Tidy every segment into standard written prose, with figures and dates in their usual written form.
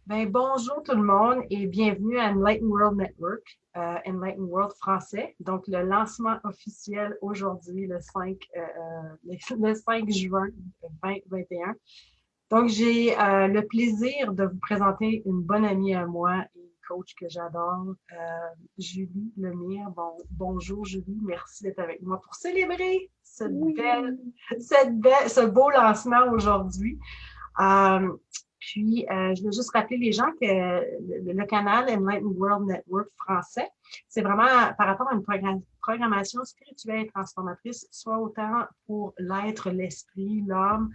Bonjour tout le monde et bienvenue à Enlighten World Network, Enlighten World français. Donc, le lancement officiel aujourd'hui, le 5 juin 2021. Donc, j'ai le plaisir de vous présenter une bonne amie à moi et coach que j'adore, Julie Lemire. Bonjour Julie, merci d'être avec moi pour célébrer Oui. ce beau lancement aujourd'hui. Euh, je veux juste rappeler les gens que le canal Enlightened World Network français, c'est vraiment par rapport à une programmation spirituelle et transformatrice, soit autant pour l'être, l'esprit, l'âme,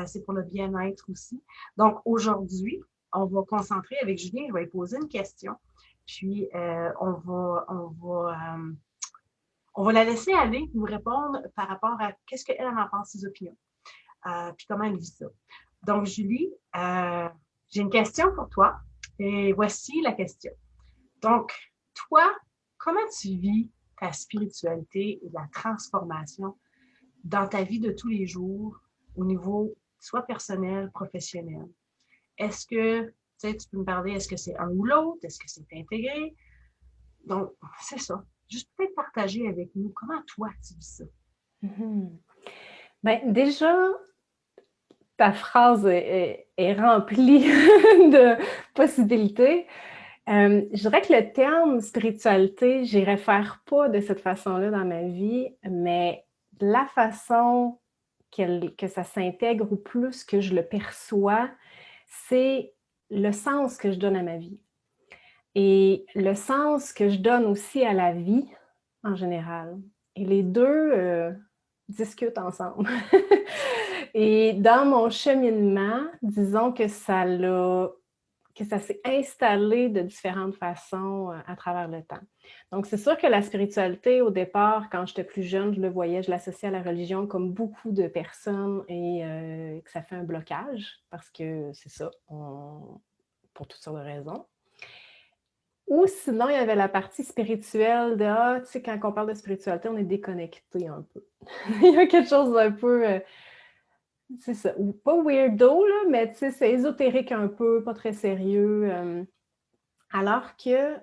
c'est pour le bien-être aussi. Donc, aujourd'hui, on va concentrer avec Julien, je vais lui poser une question, puis on va la laisser aller nous répondre par rapport à qu'est-ce qu'elle en pense, ses opinions, puis comment elle vit ça. Donc, Julie, j'ai une question pour toi. Et voici la question. Donc, toi, comment tu vis ta spiritualité et la transformation dans ta vie de tous les jours au niveau soit personnel, professionnel? Est-ce que, tu sais, tu peux me parler, est-ce que c'est un ou l'autre? Est-ce que c'est intégré? Donc, c'est ça. Juste peut-être partager avec nous comment toi tu vis ça. Mhm. Déjà, ta phrase est remplie de possibilités. Je dirais que le terme spiritualité, j'y réfère pas de cette façon-là dans ma vie, mais la façon que ça s'intègre ou plus que je le perçois, c'est le sens que je donne à ma vie. Et le sens que je donne aussi à la vie en général. Et les deux discutent ensemble. Et dans mon cheminement, disons que ça s'est installé de différentes façons à travers le temps. Donc, c'est sûr que la spiritualité, au départ, quand j'étais plus jeune, je le voyais, je l'associais à la religion comme beaucoup de personnes et que ça fait un blocage parce que c'est ça, pour toutes sortes de raisons. Ou sinon, il y avait la partie spirituelle de tu sais, quand on parle de spiritualité, on est déconnecté un peu. Il y a quelque chose d'un peu, c'est ça, ou pas weirdo, là, mais tu sais, c'est ésotérique un peu, pas très sérieux. Alors que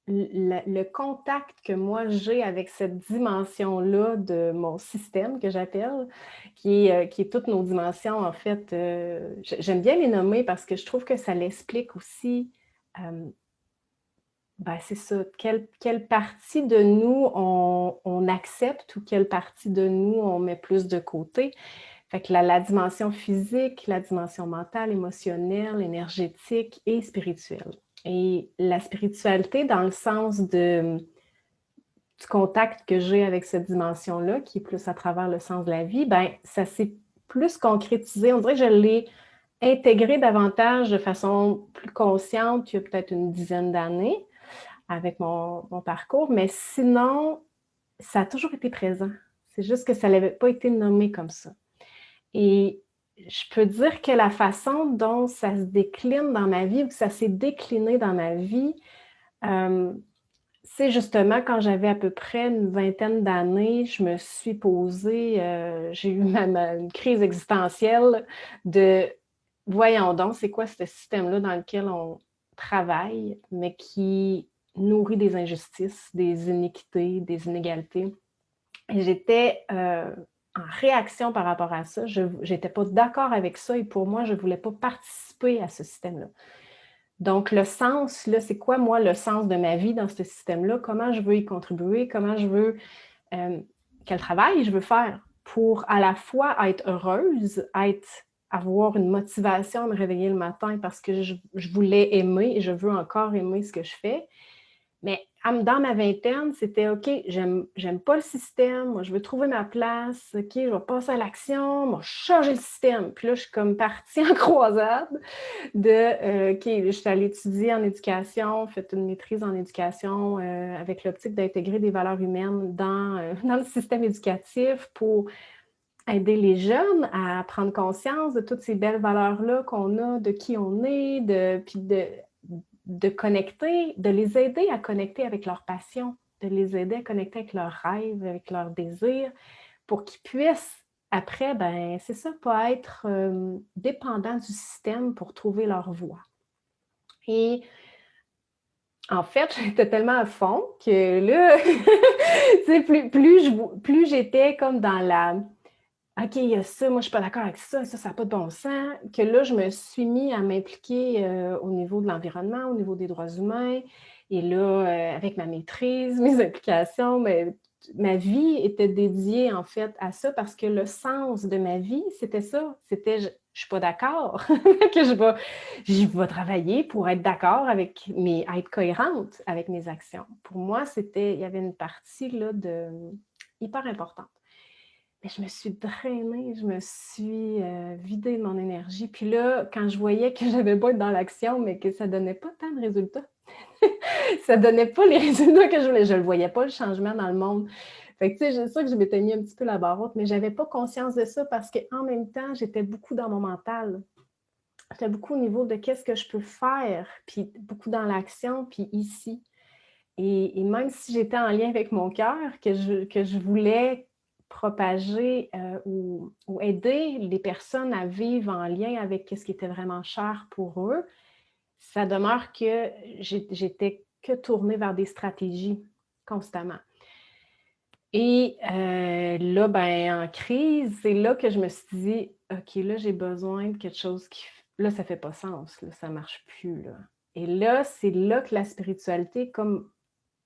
le contact que moi j'ai avec cette dimension-là de mon système que j'appelle, qui est toutes nos dimensions, en fait, j'aime bien les nommer parce que je trouve que ça l'explique aussi. C'est ça. Quelle partie de nous on accepte ou quelle partie de nous on met plus de côté? Fait que la dimension physique, la dimension mentale, émotionnelle, énergétique et spirituelle. Et la spiritualité, dans le sens du contact que j'ai avec cette dimension-là, qui est plus à travers le sens de la vie, ça s'est plus concrétisé. On dirait que je l'ai intégré davantage de façon plus consciente il y a peut-être une dizaine d'années avec mon parcours, mais sinon, ça a toujours été présent. C'est juste que ça n'avait pas été nommé comme ça. Et je peux dire que la façon dont ça se décline dans ma vie ou que ça s'est décliné dans ma vie, c'est justement quand j'avais à peu près une vingtaine d'années, je me suis posée, j'ai eu une crise existentielle de voyons donc, c'est quoi ce système-là dans lequel on travaille, mais qui nourrit des injustices, des iniquités, des inégalités. Et j'étais en réaction par rapport à ça. Je n'étais pas d'accord avec ça et pour moi, je ne voulais pas participer à ce système-là. Donc, le sens, là, c'est quoi, moi, le sens de ma vie dans ce système-là? Comment je veux y contribuer? Comment je veux... quel travail je veux faire pour à la fois être heureuse, avoir une motivation à me réveiller le matin parce que je voulais aimer et je veux encore aimer ce que je fais. Mais dans ma vingtaine, c'était OK, j'aime pas le système, moi je veux trouver ma place, OK, je vais passer à l'action, moi changer le système. Puis là, je suis comme partie en croisade OK, je suis allée étudier en éducation, fait une maîtrise en éducation avec l'optique d'intégrer des valeurs humaines dans le système éducatif pour aider les jeunes à prendre conscience de toutes ces belles valeurs-là qu'on a, de qui on est, puis de connecter, de les aider à connecter avec leur passion, de les aider à connecter avec leurs rêves, avec leurs désirs, pour qu'ils puissent, après, c'est ça, pas être dépendants du système pour trouver leur voie. Et en fait, j'étais tellement à fond que là, plus j'étais comme dans la OK, il y a ça, moi je suis pas d'accord avec ça, ça n'a pas de bon sens, que là, je me suis mis à m'impliquer au niveau de l'environnement, au niveau des droits humains, et là, avec ma maîtrise, mes implications, ma vie était dédiée en fait à ça parce que le sens de ma vie, c'était ça, c'était je suis pas d'accord, que je vais travailler pour être d'accord avec être cohérente avec mes actions. Pour moi, il y avait une partie là, hyper importante. Mais je me suis drainée, je me suis vidée de mon énergie. Puis là, quand je voyais que j'avais beau être dans l'action, mais que ça ne donnait pas tant de résultats, ça ne donnait pas les résultats que je voulais, je ne le voyais pas, le changement dans le monde. Fait que, tu sais, c'est sûr que je m'étais mis un petit peu la barre haute, mais je n'avais pas conscience de ça parce qu'en même temps, j'étais beaucoup dans mon mental. J'étais beaucoup au niveau de qu'est-ce que je peux faire, puis beaucoup dans l'action, puis ici. Et même si j'étais en lien avec mon cœur, que je voulais propager ou aider les personnes à vivre en lien avec ce qui était vraiment cher pour eux, ça demeure que j'étais que tournée vers des stratégies constamment. Et là, en crise, c'est là que je me suis dit, OK, là, j'ai besoin de quelque chose qui... Là, ça ne fait pas sens, là, ça ne marche plus. Là. Et là, c'est là que la spiritualité, comme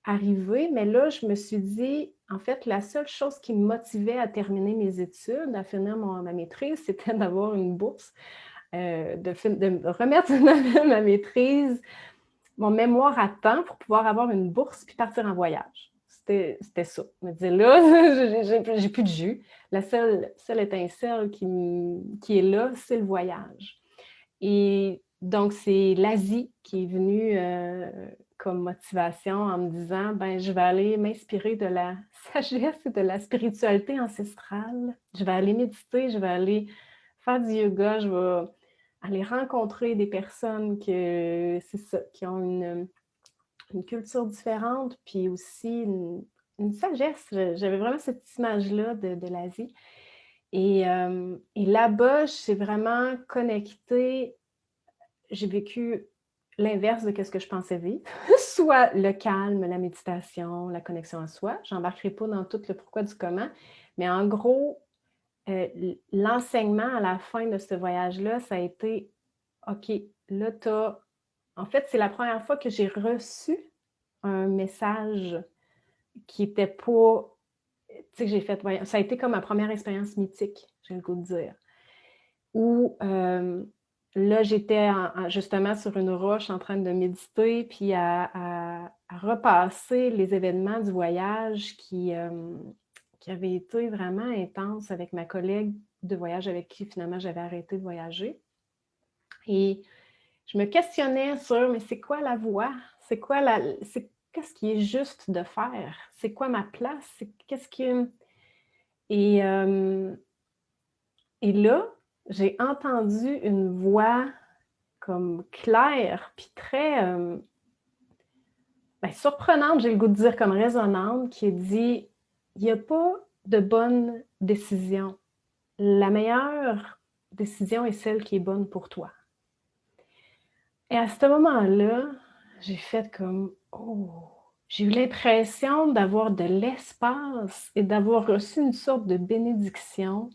arrivé, mais là, je me suis dit, en fait, la seule chose qui me motivait à terminer mes études, à finir ma maîtrise, c'était d'avoir une bourse, de remettre ma maîtrise, mon mémoire à temps pour pouvoir avoir une bourse puis partir en voyage. C'était ça. Je me disais, là, j'ai plus de jus. La seule étincelle qui est là, c'est le voyage. Et donc, c'est l'Asie qui est venue comme motivation en me disant, je vais aller m'inspirer de la sagesse et de la spiritualité ancestrale. Je vais aller méditer, je vais aller faire du yoga, je vais aller rencontrer des personnes qui ont une culture différente, puis aussi une sagesse. J'avais vraiment cette image-là de l'Asie. Et là-bas, je suis vraiment connectée. J'ai vécu l'inverse de ce que je pensais vivre, soit le calme, la méditation, la connexion à soi. Je n'embarquerai pas dans tout le pourquoi du comment, mais en gros, l'enseignement à la fin de ce voyage-là, ça a été, OK, là, en fait, c'est la première fois que j'ai reçu un message qui n'était pas... Tu sais, que j'ai fait... Ça a été comme ma première expérience mythique, j'ai le goût de dire. Où... là, j'étais justement sur une roche en train de méditer, puis à repasser les événements du voyage qui avaient été vraiment intenses avec ma collègue de voyage avec qui finalement j'avais arrêté de voyager. Et je me questionnais sur, mais c'est quoi la voie? C'est quoi qu'est-ce qui est juste de faire? C'est quoi ma place? Qu'est-ce qui... Et là, j'ai entendu une voix comme claire, puis très surprenante, j'ai le goût de dire comme résonante, qui dit, il n'y a pas de bonne décision. La meilleure décision est celle qui est bonne pour toi. Et à ce moment-là, j'ai fait comme, oh, j'ai eu l'impression d'avoir de l'espace et d'avoir reçu une sorte de bénédiction,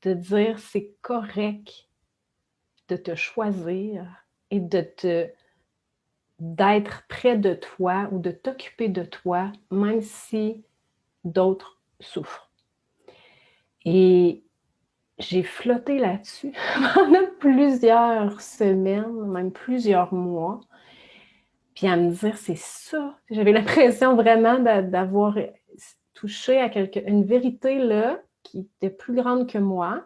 de dire c'est correct de te choisir et d'être près de toi ou de t'occuper de toi, même si d'autres souffrent. Et j'ai flotté là-dessus pendant plusieurs semaines, même plusieurs mois, puis à me dire, c'est ça. J'avais l'impression vraiment d'avoir touché à une vérité là qui était plus grande que moi,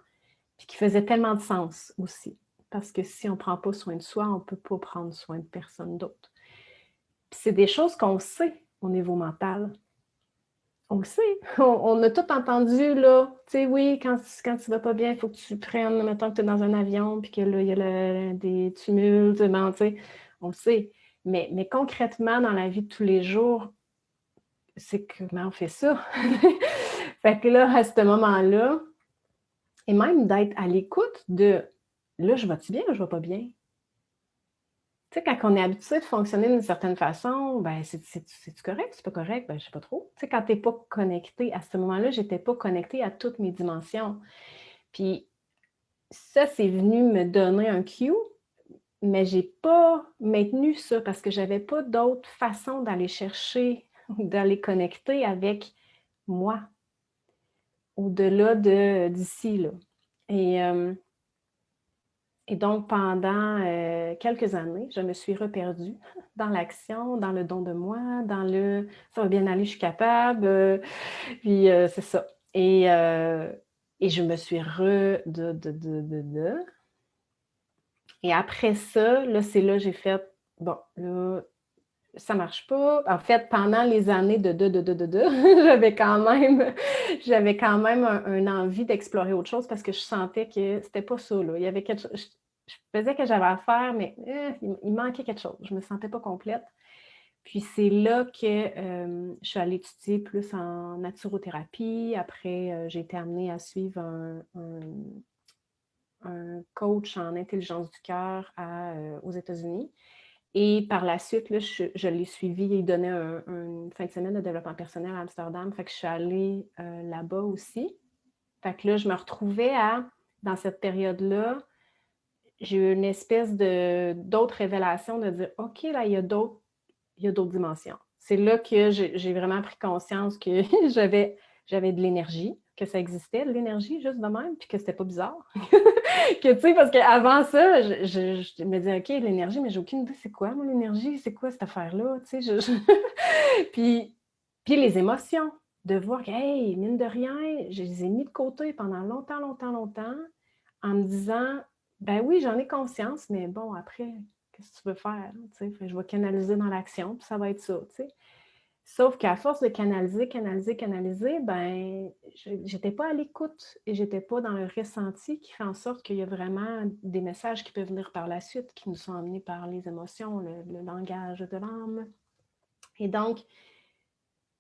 puis qui faisait tellement de sens aussi. Parce que si on ne prend pas soin de soi, on ne peut pas prendre soin de personne d'autre. Puis c'est des choses qu'on sait au niveau mental. On le sait. On a tout entendu, là. Tu sais, oui, quand tu ne vas pas bien, il faut que tu prennes, mettons que tu es dans un avion, puis que là, il y a des tumultes, tu sais, on le sait. Mais concrètement, dans la vie de tous les jours, c'est comment on fait ça? Fait que là, à ce moment-là, et même d'être à l'écoute de, là, je vais-tu bien ou je vais pas bien? sais, quand on est habitué de fonctionner d'une certaine façon, ben c'est-tu correct, c'est pas correct? Ben je sais pas trop. Tu sais, quand t'es pas connecté, à ce moment-là, j'étais pas connectée à toutes mes dimensions. Puis ça, c'est venu me donner un cue, mais j'ai pas maintenu ça parce que j'avais pas d'autre façon d'aller chercher, d'aller connecter avec moi, au-delà d'ici, là. Et, et donc, pendant quelques années, je me suis reperdue dans l'action, dans le don de moi, dans le « ça va bien aller, je suis capable puis c'est ça. Et je me suis Et après ça, là, c'est là que j'ai fait « bon, là, ça marche pas ». En fait, pendant les années j'avais quand même un envie d'explorer autre chose parce que je sentais que c'était pas ça, là. Il y avait quelque chose, je faisais que j'avais à faire, mais il manquait quelque chose. Je me sentais pas complète. Puis c'est là que je suis allée étudier plus en naturothérapie. Après, j'ai été amenée à suivre un coach en intelligence du cœur aux États-Unis. Et par la suite, là, je l'ai suivi. Il donnait une fin de semaine de développement personnel à Amsterdam. Fait que je suis allée là-bas aussi. Fait que là, je me retrouvais dans cette période-là, j'ai eu une espèce d'autres révélations de dire, OK, là, il y a d'autres dimensions. C'est là que j'ai vraiment pris conscience que j'avais de l'énergie, que ça existait, de l'énergie juste de même, puis que c'était pas bizarre. Que, tu sais, parce qu'avant ça, je me disais, OK, l'énergie, mais j'ai aucune idée, c'est quoi, moi, l'énergie? C'est quoi cette affaire-là? Tu sais, puis les émotions, de voir que, hey, mine de rien, je les ai mis de côté pendant longtemps, longtemps, longtemps, en me disant, ben oui, j'en ai conscience, mais bon, après, qu'est-ce que tu veux faire? Tu sais, je vais canaliser dans l'action, puis ça va être ça, tu sais. Sauf qu'à force de canaliser, ben, j'étais pas à l'écoute et j'étais pas dans le ressenti qui fait en sorte qu'il y a vraiment des messages qui peuvent venir par la suite, qui nous sont amenés par les émotions, le langage de l'âme. Et donc,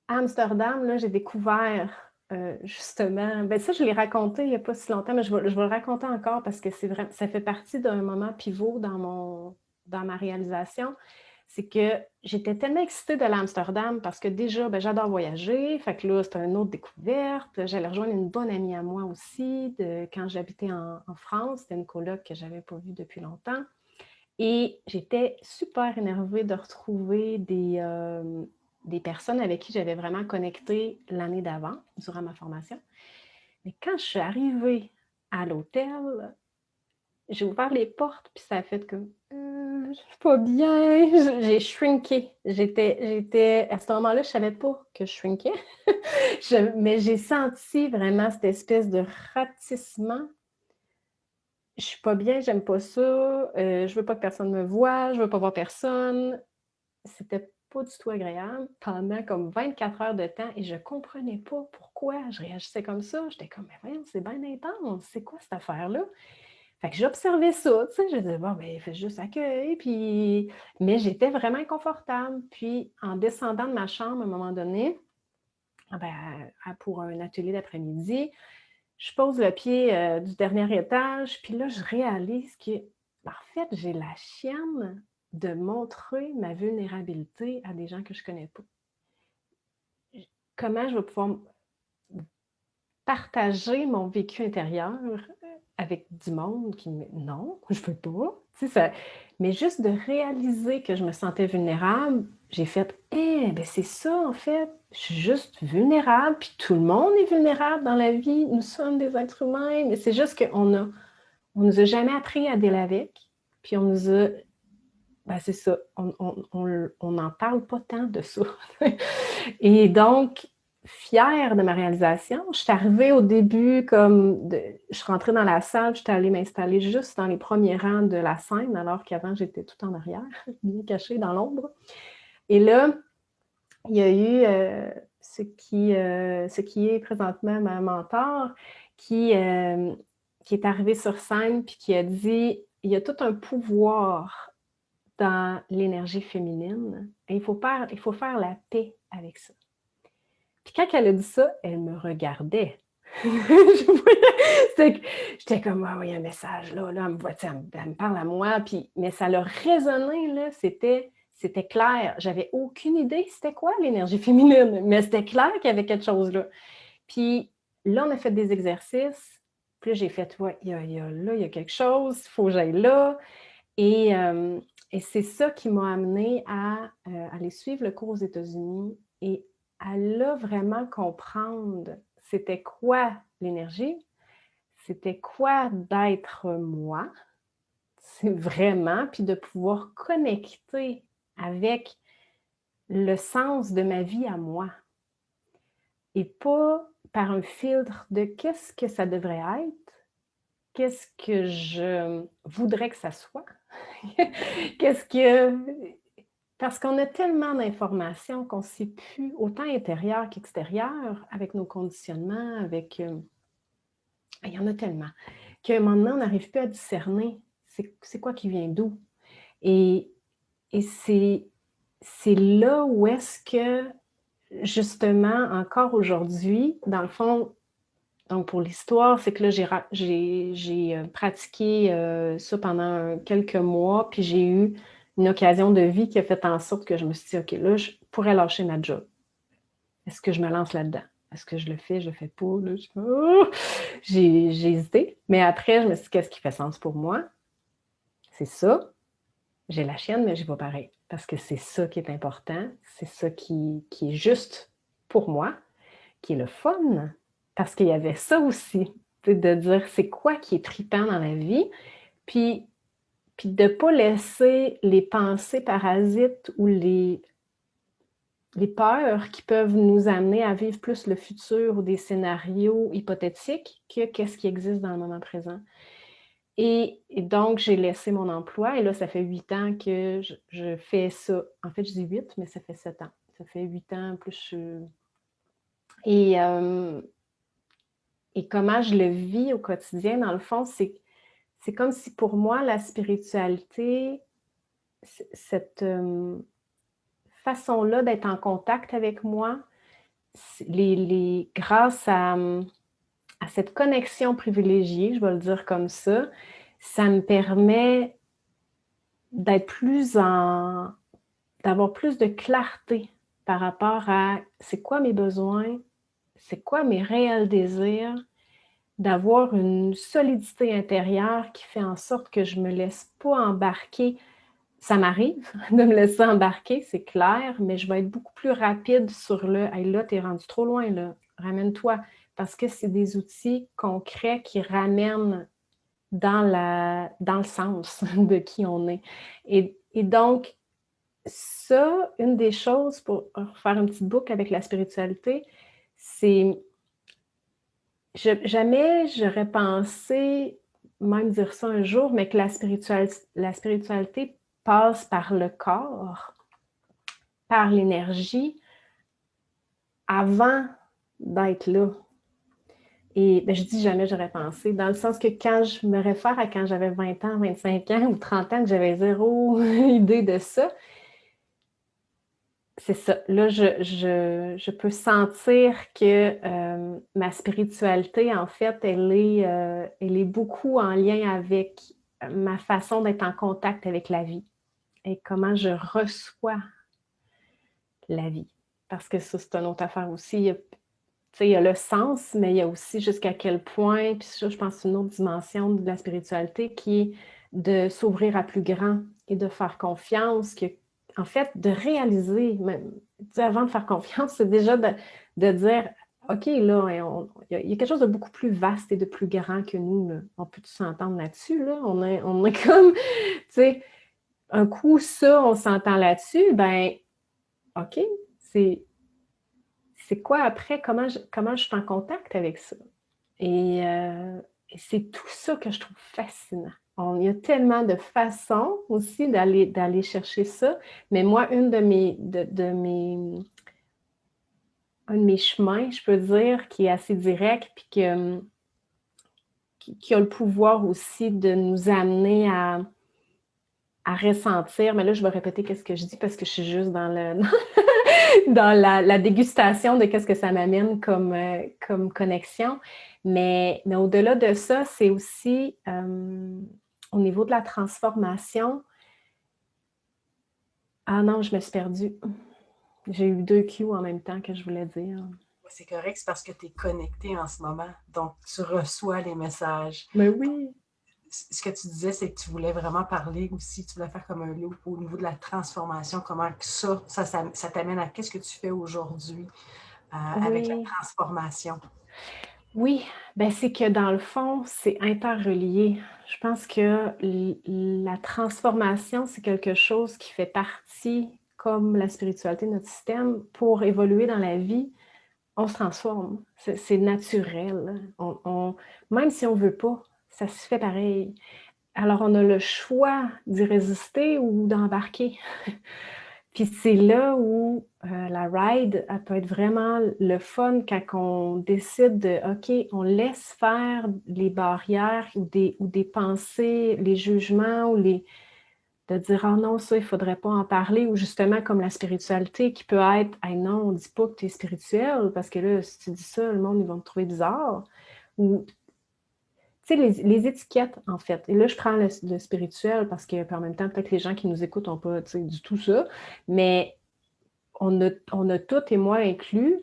à Amsterdam, là, j'ai découvert justement, ben ça, je l'ai raconté il n'y a pas si longtemps, mais je vais le raconter encore parce que c'est vrai, ça fait partie d'un moment pivot dans ma réalisation. C'est que j'étais tellement excitée de l'Amsterdam parce que déjà, ben, j'adore voyager. Fait que là, c'était une autre découverte. J'allais rejoindre une bonne amie à moi aussi quand j'habitais en France. C'était une coloc que je n'avais pas vue depuis longtemps. Et j'étais super énervée de retrouver des personnes avec qui j'avais vraiment connecté l'année d'avant, durant ma formation. Mais quand je suis arrivée à l'hôtel, j'ai ouvert les portes, puis ça a fait comme je suis pas bien. J'ai shrinké. À ce moment-là, je savais pas que je shrinkais. Mais j'ai senti vraiment cette espèce de ratissement. Je suis pas bien, j'aime pas ça. Je veux pas que personne me voie, je veux pas voir personne. C'était pas du tout agréable pendant comme 24 heures de temps et je comprenais pas pourquoi je réagissais comme ça. J'étais comme, mais voyons, c'est bien intense. C'est quoi cette affaire-là? Fait que j'observais ça, tu sais, je disais, bon, ben, fais juste accueil, puis... Mais j'étais vraiment inconfortable. Puis, en descendant de ma chambre, à un moment donné, ben, pour un atelier d'après-midi, je pose le pied du dernier étage, puis là, je réalise que, en fait, j'ai la chienne de montrer ma vulnérabilité à des gens que je connais pas. Comment je vais pouvoir partager mon vécu intérieur avec du monde qui me... Non, je peux pas. Tu sais, ça... Mais juste de réaliser que je me sentais vulnérable, j'ai fait « Eh, ben c'est ça en fait, je suis juste vulnérable, puis tout le monde est vulnérable dans la vie, nous sommes des êtres humains, mais c'est juste qu'on nous a jamais appris à dealer avec, puis on nous a... Ben c'est ça, on n'en parle pas tant de ça. » Et donc, fière de ma réalisation. Je suis arrivée au début je suis rentrée dans la salle, je suis allée m'installer juste dans les premiers rangs de la scène, alors qu'avant, j'étais tout en arrière, bien cachée dans l'ombre. Et là, il y a eu ce qui est présentement ma mentor qui est arrivée sur scène puis qui a dit « Il y a tout un pouvoir dans l'énergie féminine et il faut faire la paix avec ça. » Puis quand elle a dit ça, elle me regardait. J'étais comme, ah oui, il y a un message là, elle me voit, elle me parle à moi, puis, mais ça l'a résonné, là, c'était clair. J'avais aucune idée c'était quoi l'énergie féminine, mais c'était clair qu'il y avait quelque chose là. Puis là, on a fait des exercices, puis là, j'ai fait, ouais, il y a quelque chose, il faut que j'aille là. Et c'est ça qui m'a amenée à aller suivre le cours aux États-Unis et à là vraiment comprendre c'était quoi l'énergie, c'était quoi d'être moi, c'est vraiment, puis de pouvoir connecter avec le sens de ma vie à moi et pas par un filtre de qu'est-ce que ça devrait être, qu'est-ce que je voudrais que ça soit, qu'est-ce que... Parce qu'on a tellement d'informations qu'on ne sait plus, autant intérieur qu'extérieur, avec nos conditionnements, avec... il y en a tellement, qu'à un moment donné, on n'arrive plus à discerner c'est quoi qui vient d'où. Et c'est là où est-ce que, justement, encore aujourd'hui, dans le fond, donc pour l'histoire, c'est que là, j'ai pratiqué ça pendant quelques mois, puis j'ai eu une occasion de vie qui a fait en sorte que je me suis dit, OK, là, je pourrais lâcher ma job. Est-ce que je me lance là-dedans? Est-ce que je le fais? Je le fais pas? Là, j'ai hésité. Mais après, je me suis dit, qu'est-ce qui fait sens pour moi? C'est ça. J'ai la chienne, mais je vais pareil. Parce que c'est ça qui est important. C'est ça qui est juste pour moi, qui est le fun. Parce qu'il y avait ça aussi, de dire c'est quoi qui est trippant dans la vie. Puis de ne pas laisser les pensées parasites ou les peurs qui peuvent nous amener à vivre plus le futur ou des scénarios hypothétiques que qu'est-ce qui existe dans le moment présent. Et donc, j'ai laissé mon emploi et là, ça fait 8 ans que je fais ça. En fait, je dis 8, mais ça fait 7 ans. Ça fait 8 ans plus... Et comment je le vis au quotidien, dans le fond, c'est comme si pour moi, la spiritualité, cette façon-là d'être en contact avec moi, grâce à cette connexion privilégiée, je vais le dire comme ça me permet d'avoir plus de clarté par rapport à c'est quoi mes besoins, c'est quoi mes réels désirs, d'avoir une solidité intérieure qui fait en sorte que je ne me laisse pas embarquer. Ça m'arrive de me laisser embarquer, c'est clair, mais je vais être beaucoup plus rapide sur le « Hey, là, t'es rendu trop loin, là, ramène-toi », parce que c'est des outils concrets qui ramènent dans le sens de qui on est. Et donc, ça, une des choses, pour faire une petite boucle avec la spiritualité, c'est... Jamais j'aurais pensé, même dire ça un jour, mais que la spiritualité passe par le corps, par l'énergie, avant d'être là. Et je dis jamais j'aurais pensé, dans le sens que quand je me réfère à quand j'avais 20 ans, 25 ans ou 30 ans, que j'avais zéro idée de ça, c'est ça. Là, je peux sentir que ma spiritualité, en fait, elle est beaucoup en lien avec ma façon d'être en contact avec la vie et comment je reçois la vie. Parce que ça, c'est une autre affaire aussi. Il y a le sens, mais il y a aussi jusqu'à quel point, puis ça, je pense que c'est une autre dimension de la spiritualité qui est de s'ouvrir à plus grand et de faire confiance, en fait, de réaliser, même, avant de faire confiance, c'est déjà de dire, OK, là, il y a quelque chose de beaucoup plus vaste et de plus grand que nous. Là. On peut tous s'entendre là-dessus, là. On est comme, tu sais, un coup, ça, on s'entend là-dessus, ben, OK, c'est quoi après? Comment je suis en contact avec ça? Et c'est tout ça que je trouve fascinant. Il y a tellement de façons aussi d'aller chercher ça, mais moi, un de mes chemins, je peux dire, qui est assez direct, puis qui a le pouvoir aussi de nous amener à ressentir, mais là, je vais répéter qu'est-ce que je dis parce que je suis juste dans le dans la dégustation de qu'est-ce que ça m'amène comme connexion. Mais au-delà de ça, c'est aussi au niveau de la transformation. Ah non, je me suis perdue. J'ai eu 2 cues en même temps que je voulais dire. C'est correct, c'est parce que tu es connecté en ce moment. Donc, tu reçois les messages. Mais oui. Ce que tu disais, c'est que tu voulais vraiment parler aussi, tu voulais faire comme un loop au niveau de la transformation, comment ça t'amène à qu'est-ce que tu fais aujourd'hui avec la Oui. transformation. Oui, ben c'est que dans le fond, c'est interrelié. Je pense que la transformation, c'est quelque chose qui fait partie, comme la spiritualité de notre système, pour évoluer dans la vie. On se transforme, c'est naturel. Même si on ne veut pas, ça se fait pareil. Alors, on a le choix d'y résister ou d'embarquer. Puis c'est là où la ride, elle peut être vraiment le fun quand on décide de, OK, on laisse faire les barrières ou des pensées, les jugements de dire, ah non, ça, il ne faudrait pas en parler, ou justement comme la spiritualité qui peut être, hey, non, on ne dit pas que tu es spirituel, parce que là, si tu dis ça, le monde, ils vont te trouver bizarre. Ou tu sais, les étiquettes, en fait. Et là, je prends le spirituel parce que, en même temps, peut-être que les gens qui nous écoutent n'ont pas du tout ça, mais on a toutes, et moi inclus,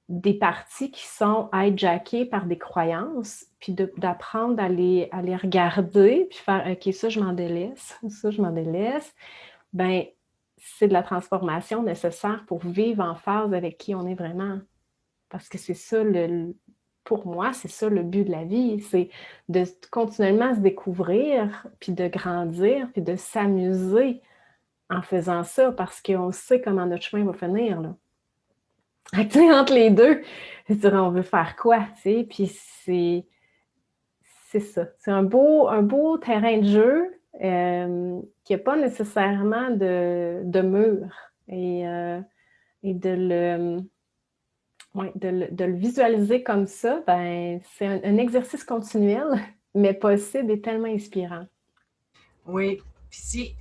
des parties qui sont hijackées par des croyances, puis d'apprendre à les regarder, puis faire, OK, ça, je m'en délaisse, ça, je m'en délaisse. Ben, c'est de la transformation nécessaire pour vivre en phase avec qui on est vraiment. Parce que c'est ça, pour moi, c'est ça le but de la vie, c'est de continuellement se découvrir, puis de grandir, puis de s'amuser en faisant ça, parce qu'on sait comment notre chemin va finir, là. Entre les deux, c'est-à-dire, on veut faire quoi, tu sais, puis c'est ça. C'est un beau terrain de jeu qui n'a pas nécessairement de mur. Et de le visualiser comme ça, ben, c'est un exercice continuel, mais possible et tellement inspirant. Oui, puis si,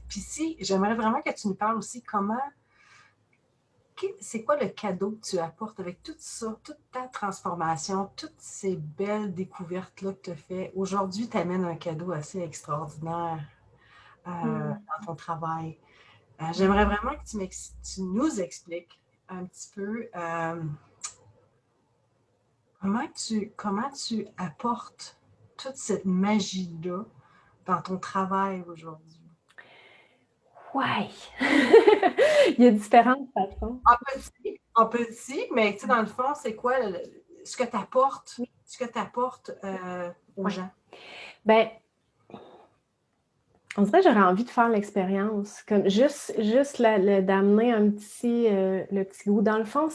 j'aimerais vraiment que tu nous parles aussi c'est quoi le cadeau que tu apportes avec tout ça, toute ta transformation, toutes ces belles découvertes-là que tu as fait. Aujourd'hui, tu amènes un cadeau assez extraordinaire dans ton travail. J'aimerais vraiment que tu nous expliques un petit peu comment tu apportes toute cette magie-là dans ton travail aujourd'hui. Ouais! Il y a différentes façons. En petit, mais tu sais, dans le fond, c'est quoi ce que tu apportes, aux Ouais. gens? Ben, on dirait que j'aurais envie de faire l'expérience, comme juste d'amener le petit goût. Dans le fond,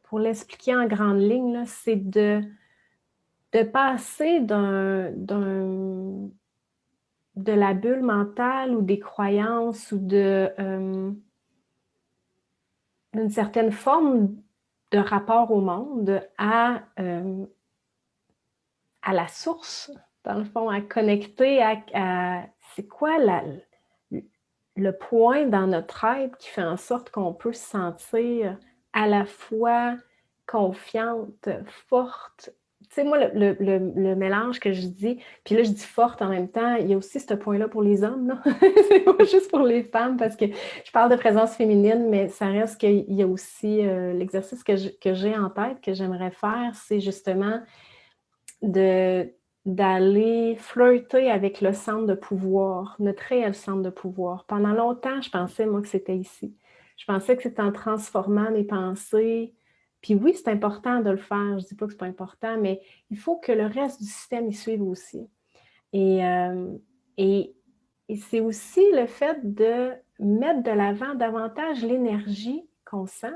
pour l'expliquer en grande ligne, c'est de passer de la bulle mentale ou des croyances ou d'une certaine forme de rapport au monde à la source, dans le fond, à connecter à c'est quoi le point dans notre être qui fait en sorte qu'on peut se sentir à la fois confiante, forte. Tu sais, moi, le mélange que je dis, puis là, je dis forte en même temps, il y a aussi ce point-là pour les hommes, là. C'est pas juste pour les femmes, parce que je parle de présence féminine, mais ça reste qu'il y a aussi l'exercice que j'ai en tête, que j'aimerais faire, c'est justement d'aller flirter avec le centre de pouvoir, notre réel centre de pouvoir. Pendant longtemps, je pensais, moi, que c'était ici. Je pensais que c'était en transformant mes pensées. Puis oui, c'est important de le faire. Je ne dis pas que ce n'est pas important, mais il faut que le reste du système y suive aussi. Et, et, et c'est aussi le fait de mettre de l'avant davantage l'énergie qu'on sent,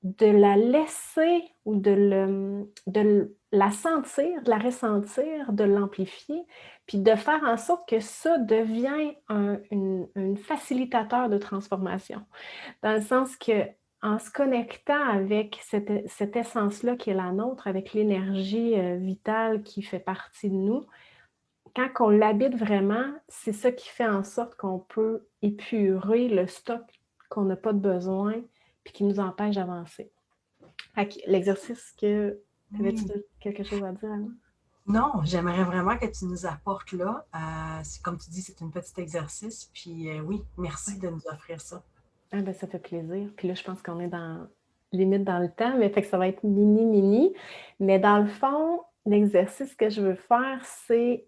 de la laisser ou de la sentir, de la ressentir, de l'amplifier, puis de faire en sorte que ça devient un facilitateur de transformation. Dans le sens que en se connectant avec cette essence-là qui est la nôtre, avec l'énergie vitale qui fait partie de nous, quand on l'habite vraiment, c'est ça qui fait en sorte qu'on peut épurer le stock qu'on n'a pas de besoin, puis qui nous empêche d'avancer. L'exercice que... Avais-tu quelque chose à dire, Anna? Non, j'aimerais vraiment que tu nous apportes là. Comme tu dis, c'est un petit exercice. Puis oui, merci de nous offrir ça. Ah ben, ça fait plaisir. Puis là, je pense qu'on est limite dans le temps, mais fait que ça va être mini. Mais dans le fond, l'exercice que je veux faire, c'est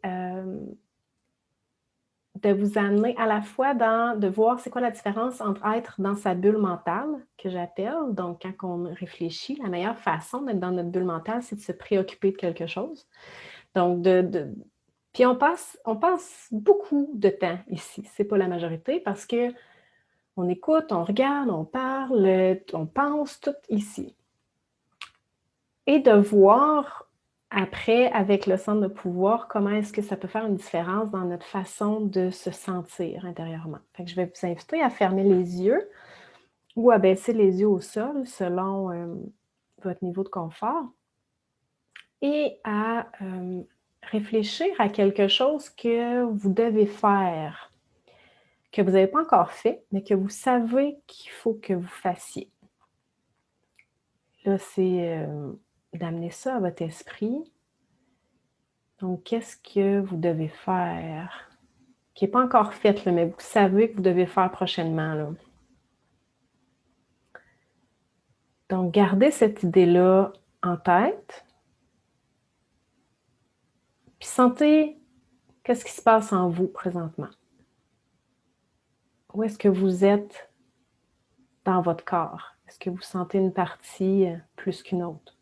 de vous amener à la fois de voir c'est quoi la différence entre être dans sa bulle mentale, que j'appelle. Donc, quand on réfléchit, la meilleure façon d'être dans notre bulle mentale, c'est de se préoccuper de quelque chose. Donc, puis on passe beaucoup de temps ici. C'est pas la majorité parce que on écoute, on regarde, on parle, on pense tout ici. Et de voir après, avec le centre de pouvoir, comment est-ce que ça peut faire une différence dans notre façon de se sentir intérieurement. Fait que je vais vous inviter à fermer les yeux ou à baisser les yeux au sol selon votre niveau de confort et à réfléchir à quelque chose que vous devez faire, que vous n'avez pas encore fait, mais que vous savez qu'il faut que vous fassiez. Là, c'est d'amener ça à votre esprit. Donc, qu'est-ce que vous devez faire qui n'est pas encore fait, là, mais vous savez que vous devez faire prochainement, là. Donc, gardez cette idée-là en tête. Puis sentez qu'est-ce qui se passe en vous présentement. Où est-ce que vous êtes dans votre corps? Est-ce que vous sentez une partie plus qu'une autre?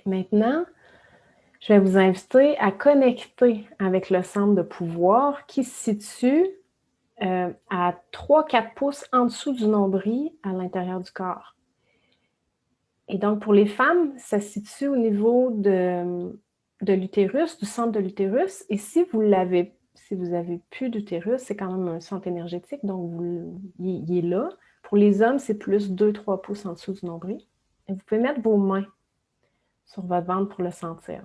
Maintenant, je vais vous inviter à connecter avec le centre de pouvoir qui se situe à 3-4 pouces en dessous du nombril à l'intérieur du corps. Et donc, pour les femmes, ça se situe au niveau de l'utérus, du centre de l'utérus. Et si vous avez plus d'utérus, c'est quand même un centre énergétique, donc il est là. Pour les hommes, c'est plus 2-3 pouces en dessous du nombril. Et vous pouvez mettre vos mains sur votre ventre pour le sentir.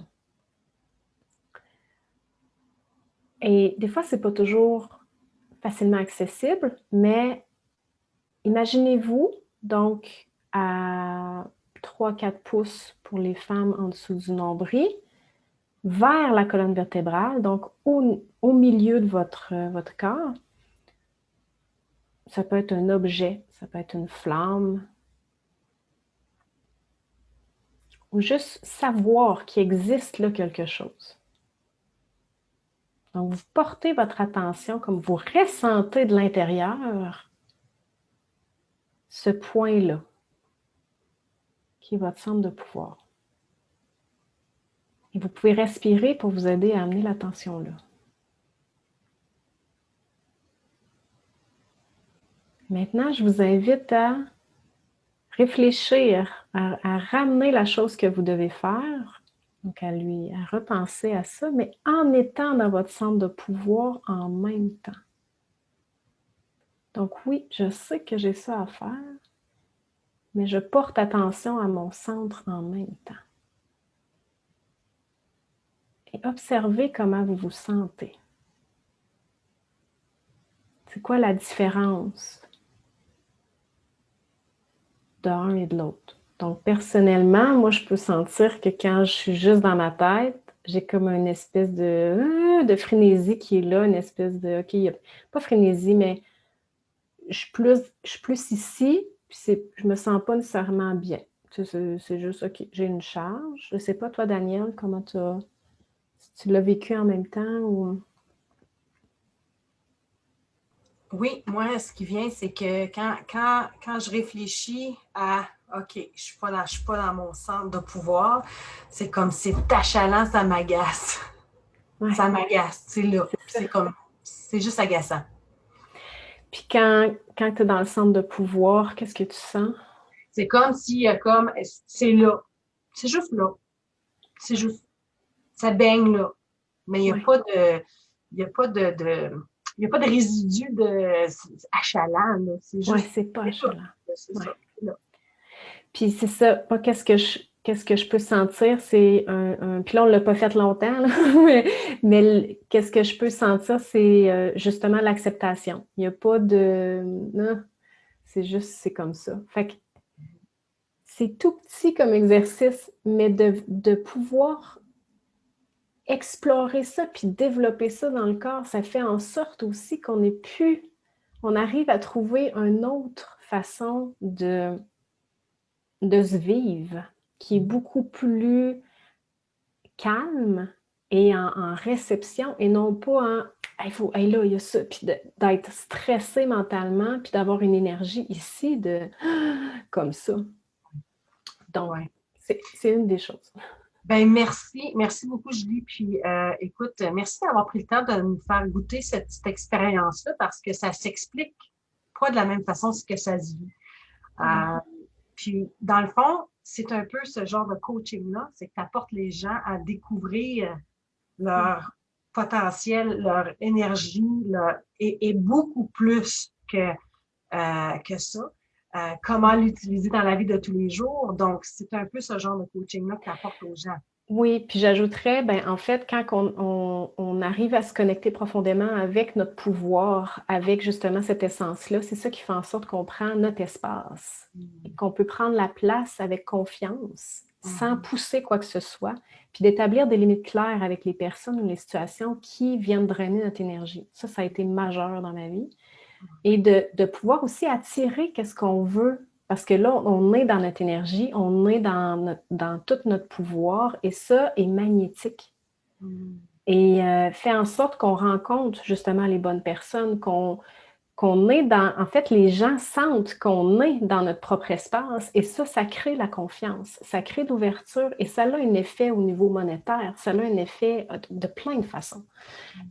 Et des fois, ce n'est pas toujours facilement accessible, mais imaginez-vous donc à 3-4 pouces pour les femmes en dessous du nombril, vers la colonne vertébrale, donc au milieu de votre corps. Ça peut être un objet, ça peut être une flamme, ou juste savoir qu'il existe là quelque chose. Donc, vous portez votre attention comme vous ressentez de l'intérieur ce point-là, qui est votre centre de pouvoir. Et vous pouvez respirer pour vous aider à amener l'attention là. Maintenant, je vous invite à réfléchir, à ramener la chose que vous devez faire, donc à repenser à ça, mais en étant dans votre centre de pouvoir en même temps. Donc oui, je sais que j'ai ça à faire, mais je porte attention à mon centre en même temps. Et observez comment vous vous sentez. C'est quoi la différence d'un et de l'autre? Donc, personnellement, moi, je peux sentir que quand je suis juste dans ma tête, j'ai comme une espèce de frénésie qui est là, une espèce de... OK, pas frénésie, mais je suis plus ici, puis je me sens pas nécessairement bien. C'est juste, OK, j'ai une charge. Je sais pas, toi, Daniel, comment si tu l'as vécu en même temps ou... Oui, moi, ce qui vient, c'est que quand je réfléchis à OK, je suis pas dans mon centre de pouvoir, c'est comme c'est achalant, ça m'agace. Ouais. Ça m'agace, c'est là. C'est juste agaçant. Puis quand tu es dans le centre de pouvoir, qu'est-ce que tu sens? C'est comme si, c'est là. C'est juste là. C'est juste, ça baigne là. Mais il n'y a pas de, il n'y a pas de résidu achalant, là. C'est juste. Oui, c'est pas achalant. C'est ça. Là. Puis c'est ça, qu'est-ce qu'est-ce que je peux sentir, c'est puis là, on ne l'a pas fait longtemps, là, mais qu'est-ce que je peux sentir, c'est justement l'acceptation. Il n'y a pas de... Non, c'est juste, c'est comme ça. Fait que c'est tout petit comme exercice, mais de pouvoir explorer ça puis développer ça dans le corps, ça fait en sorte aussi on arrive à trouver une autre façon de se vivre qui est beaucoup plus calme et en réception et non pas en il faut, hey, là, il y a ça, puis d'être stressé mentalement, puis d'avoir une énergie ici comme ça. Donc, Ouais. c'est une des choses. Ben merci. Merci beaucoup, Julie. Puis, écoute, merci d'avoir pris le temps de nous faire goûter cette expérience-là parce que ça s'explique pas de la même façon que ça se vit. Puis, dans le fond, c'est un peu ce genre de coaching-là, c'est que tu apportes les gens à découvrir leur potentiel, leur énergie, et beaucoup plus que ça. Comment l'utiliser dans la vie de tous les jours. Donc, c'est un peu ce genre de coaching-là que tu apportes aux gens. Oui, puis j'ajouterais, ben, en fait, quand on arrive à se connecter profondément avec notre pouvoir, avec justement cette essence-là, c'est ça qui fait en sorte qu'on prend notre espace et qu'on peut prendre la place avec confiance, sans pousser quoi que ce soit, puis d'établir des limites claires avec les personnes ou les situations qui viennent drainer notre énergie. Ça a été majeur dans ma vie. Et de pouvoir aussi attirer qu'est-ce qu'on veut. Parce que là, on est dans notre énergie, on est dans tout notre pouvoir et ça est magnétique. Et fait en sorte qu'on rencontre justement les bonnes personnes, qu'on est dans... En fait, les gens sentent qu'on est dans notre propre espace et ça crée la confiance, ça crée l'ouverture et ça a un effet au niveau monétaire, ça a un effet de plein de façons.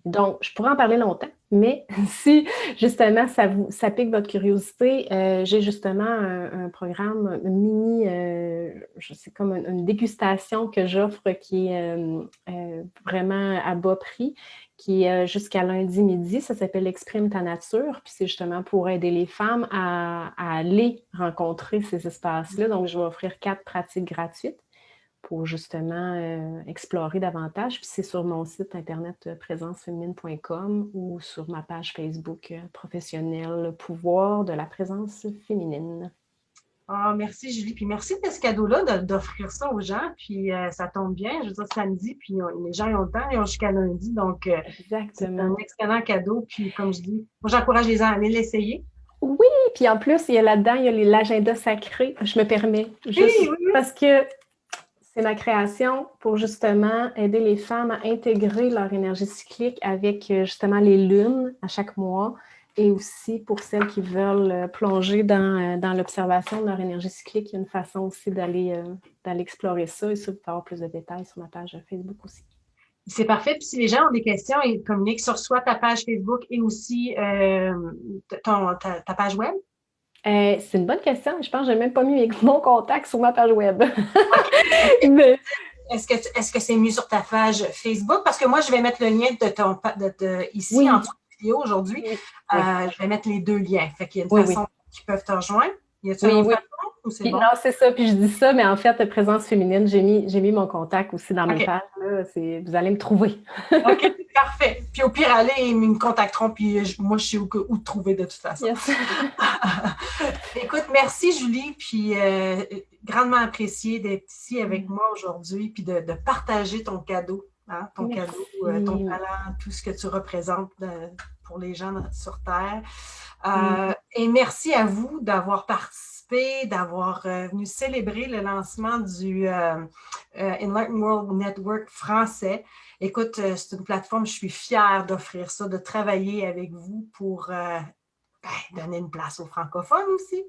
Donc, je pourrais en parler longtemps, mais si justement ça pique votre curiosité, j'ai justement un programme, une mini, je sais comme une dégustation que j'offre qui est vraiment à bas prix, qui est jusqu'à lundi midi. Ça s'appelle Exprime ta nature. Puis c'est justement pour aider les femmes à aller rencontrer ces espaces-là. Donc, je vais offrir 4 pratiques gratuites pour justement explorer davantage. Puis c'est sur mon site internet présenceféminine.com ou sur ma page Facebook professionnelle Pouvoir de la présence féminine. Ah, merci Julie. Puis merci de ce cadeau-là, d'offrir ça aux gens. Puis ça tombe bien, je veux dire, samedi, puis les gens ils ont le temps, ils ont jusqu'à lundi. Donc, c'est un excellent cadeau. Puis comme je dis, moi j'encourage les gens à aller l'essayer. Oui, puis en plus, il y a là-dedans, il y a l'agenda sacré. Je me permets, juste oui. parce que c'est ma création pour justement aider les femmes à intégrer leur énergie cyclique avec justement les lunes à chaque mois et aussi pour celles qui veulent plonger dans l'observation de leur énergie cyclique, il y a une façon aussi d'aller explorer ça et ça, vous pouvez avoir plus de détails sur ma page Facebook aussi. C'est parfait. Puis si les gens ont des questions, ils communiquent sur soit ta page Facebook et aussi ta page web. C'est une bonne question. Je pense que je n'ai même pas mis mon contact sur ma page web. Mais... Est-ce que c'est mieux sur ta page Facebook? Parce que moi, je vais mettre le lien ici en dessous de la vidéo aujourd'hui. Je vais mettre les 2 liens. Fait qu'il y a une façon qu'ils peuvent te rejoindre. Y a-t-il une autre façon ou c'est bon? Non, c'est ça. Puis je dis ça, mais en fait, présence féminine, j'ai mis mon contact aussi dans mes pages. Là. Vous allez me trouver. OK, parfait. Puis au pire, allez, ils me contacteront, puis moi, je sais où te trouver de toute façon. Yes. Écoute, merci Julie, puis grandement apprécié d'être ici avec moi aujourd'hui, puis de partager ton cadeau, hein, ton cadeau, ton talent, tout ce que tu représentes pour les gens sur Terre. Et merci à vous d'avoir participé, d'avoir venu célébrer le lancement du Enlightened World Network français. Écoute, c'est une plateforme, je suis fière d'offrir ça, de travailler avec vous pour donner une place aux francophones aussi.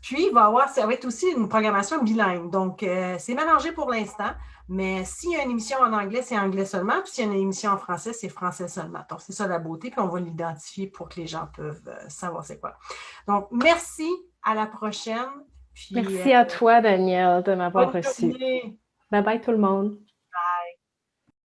Puis, ça va être aussi une programmation bilingue. Donc, c'est mélangé pour l'instant, mais s'il y a une émission en anglais, c'est anglais seulement. Puis, s'il y a une émission en français, c'est français seulement. Donc, c'est ça la beauté. Puis, on va l'identifier pour que les gens peuvent savoir c'est quoi. Donc, merci. À la prochaine. Puis, merci à toi, Danielle, de m'avoir reçu. Journée. Bye bye tout le monde.